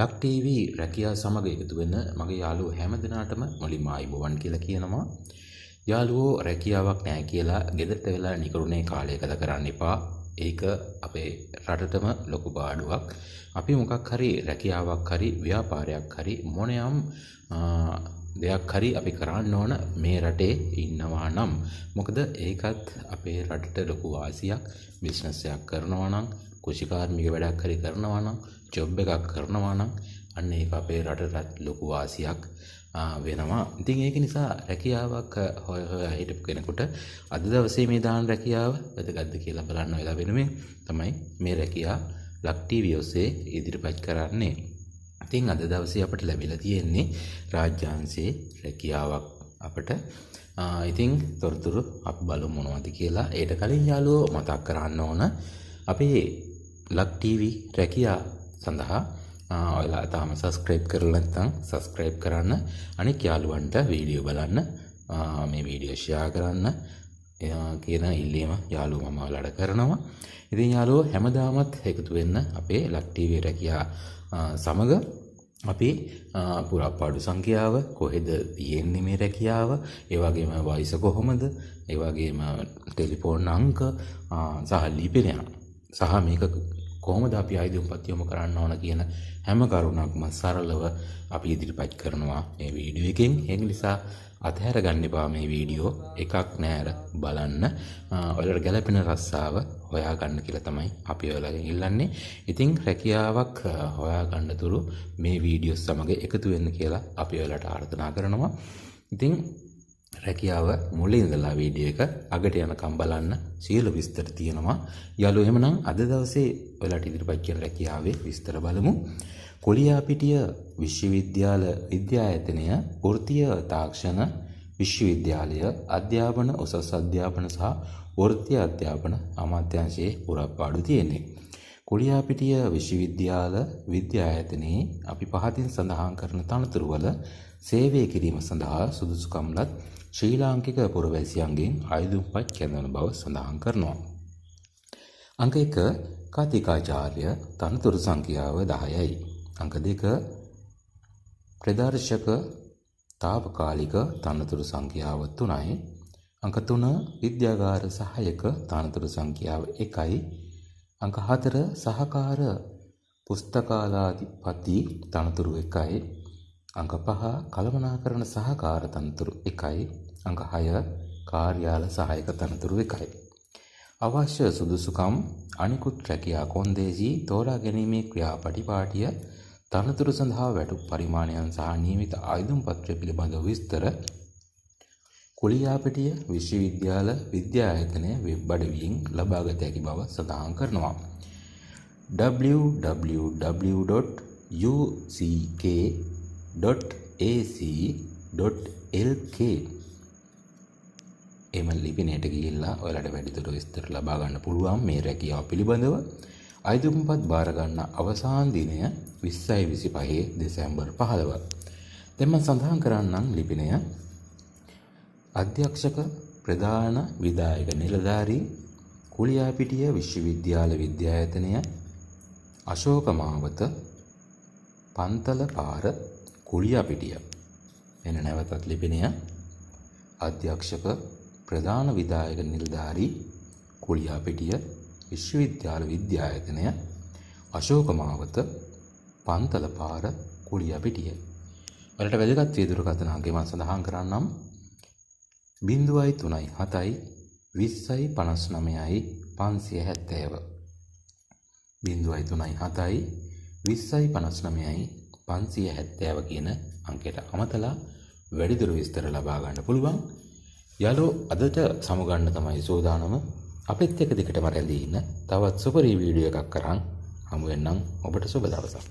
ලක් TV රැකියා සමග එකතු වෙන මගේ යාළුවෝ හැම දිනාටම මුලින්ම ආයුබෝවන් කියලා කියනවා. යාළුවෝ රැකියාවක් නැහැ කියලා ගෙදරට වෙලා නිකරුණේ කාලය ගත කරන්න එපා. ඒක අපේ රටටම ලොකු පාඩුවක්. අපි මොකක් හරි රැකියාවක් හරි ව්‍යාපාරයක් හරි මොනියම් දෙයක් හරි අපි කරන්න ඕන මේ රටේ ඉන්නවා නම්. මොකද ඒකත් අපේ රටට ලොකු වාසියක්. බිස්නස් එකක් කරනවා නම්, කුෂිකාර්මික වැඩක් හරි කරනවා නම්, ජොබ් එකක් කරනවා නම් අන්න ඒක අපේ රටට ලොකු වාසියක් වෙනවා. ඉතින් ඒක නිසා රැකියාවක් හොය හිටපු කෙනෙකුට අද දවසේ මේ දාන රැකියාව වැදගත්ද කියලා බලන්න වෙලා වෙනුවෙන් තමයි මේ රැකියාව ලක් ටීවී ඔස්සේ ඉදිරිපත් කරන්නේ. ඉතින් අද දවසේ අපිට ලැබිලා තියෙන්නේ රාජ්‍යාංශයේ රැකියාවක් අපිට. ඉතින් තොරතුරු අපි බලමු මොනවද කියලා. ඒට කලින් යාළුවෝ මතක් කරන්න ඕන අපේ ලක් ටීවී රැකියා සඳහා ඔයාලා තාම සබස්ක්‍රයිබ් කරලා නැත්නම් සබස්ක්‍රයිබ් කරන්න. අනික යාළුවන්ට වීඩියෝ බලන්න, මේ වීඩියෝ ෂෙයා කරන්න කියන ඉල්ලීම යාළුවෝ මම ඔයාලට කරනවා. ඉතින් යාළුවෝ හැමදාමත් එකතු වෙන්න අපේ ලක් ටීවී රැකියා සමග. අපි පුරාපාඩු සංඛ්‍යාව කොහෙද තියෙන්නේ මේ රැකියාව, ඒ වගේම වයස කොහොමද, ඒ වගේම ටෙලිෆෝන් අංක සහ ලිපිනය සහ මේක කොහොමද අපි ආයුධපත් යොමු කරන්න ඕන කියන හැම කරුණක්ම සරලව අපි ඉදිරිපත් කරනවා මේ වීඩියෝ එකෙන්. ඒ නිසා අතහැර ගන්න එපා මේ වීඩියෝ එකක් නෑර බලන්න. ඔයාලට ගැළපෙන රස්සාව හොයා ගන්න කියලා තමයි අපි ඔයාලගෙන් ඉල්ලන්නේ. ඉතින් රැකියාවක් හොයා ගන්න තුරු මේ වීඩියෝ සමග එකතු වෙන්න කියලා අපි ඔයාලට ආරාධනා කරනවා. ඉතින් රැකියාව මුලින් ඉඳලා වීඩියෝ එක අගට යනකම් බලන්න සියලු විස්තර තියෙනවා. යාළුවෝ එහෙමනම් අද දවසේ ඔයාලට ඉදිරිපත් කරන රැකියාවේ විස්තර බලමු. කොලියාපිටිය විශ්වවිද්‍යාල විද්‍යායතනය වෘත්තීය තාක්ෂණ විශ්වවිද්‍යාලය අධ්‍යාපන උසස් අධ්‍යාපන සහ වෘත්තීය අධ්‍යාපන අමාත්‍යාංශයේ පුරාපාඩු තියෙන්නේ. කොලියාපිටිය විශ්වවිද්‍යාල විද්‍යායතනයේ අපි පහතින් සඳහන් කරන තනතුරු වල සේවය කිරීම සඳහා සුදුසුකම්ලත් ශ්‍රී ලාංකික පුරවැසියන්ගෙන් ආයුධපත් කරන බව සඳහන් කරනවා. අංක 1 කතිකාචාර්ය තනතුරු සංඛ්‍යාව 10යි. අංක 2 ප්‍රදර්ශක තාවකාලික තනතුරු සංඛ්‍යාව 3යි. අංක 3 විද්‍යාගාර සහායක තනතුරු සංඛ්‍යාව 1යි. අංක 4 සහකාර පුස්තකාලාධිපති තනතුරු 1යි. අංක 5 කළමනාකරණ සහකාර තනතුරු 1යි. අංක 6 කාර්යාල සහායක තනතුරු 1යි. අවශ්‍ය සුදුසුකම් අනිකුත් රැකියා කොන්දේසි තෝරා ගැනීමේ ක්‍රියාපටිපාටිය තනතුරු සඳහා වැටුප් පරිමාණයන් සහ නියමිත ආයුධම් පත්‍රය පිළිබඳව විස්තර කොලියාපිටිය විශ්වවිද්‍යාල විද්‍යායතනය වෙබ් අඩවියෙන් ලබාගත හැකි බව සඳහන් කරනවා. www.uck.ac.lk එම ලිපිනයට ගිහිල්ලා ඔයාලට වැඩිදුර විස්තර ලබා ගන්න පුළුවන් මේ රැකියාව පිළිබඳව. ආයුධම්පත් බාර ගන්න අවසාන දිනය 20/25 දෙසැම්බර් 15. දැන් මම සඳහන් කරන්නම් ලිපිනය. අධ්‍යක්ෂක ප්‍රධාන විධායක නිලධාරී කුලියාපිටිය විශ්වවිද්‍යාල විද්‍යායතනය අශෝක මාවත පන්තල පාර කුලියාපිටිය. එන නැවතත් ලිපිනය. අධ්‍යක්ෂක ප්‍රධාන විධායක නිලධාරී කුලියාපිටිය විශ්වවිද්‍යාල විද්‍යායතනය අශෝක මාවත පන්තල පාර කුලියාපිටිය. වලට වැදගත් වේදුරකථන අංකය මම සඳහන් කරන්නම්. 0.37 20.59 570. 0.37 20.59 570 කියන අංකයට අමතලා වැඩිදුර විස්තර ලබා ගන්න පුළුවන්. යාළුවෝ අදට සමුගන්න තමයි සෝදානම. අපිත් එක්ක දිගටම රැඳී ඉන්න. තවත් සුපරි වීඩියෝ එකක් කරන් හමු වෙන්නම්. ඔබට සුබ දවසක්.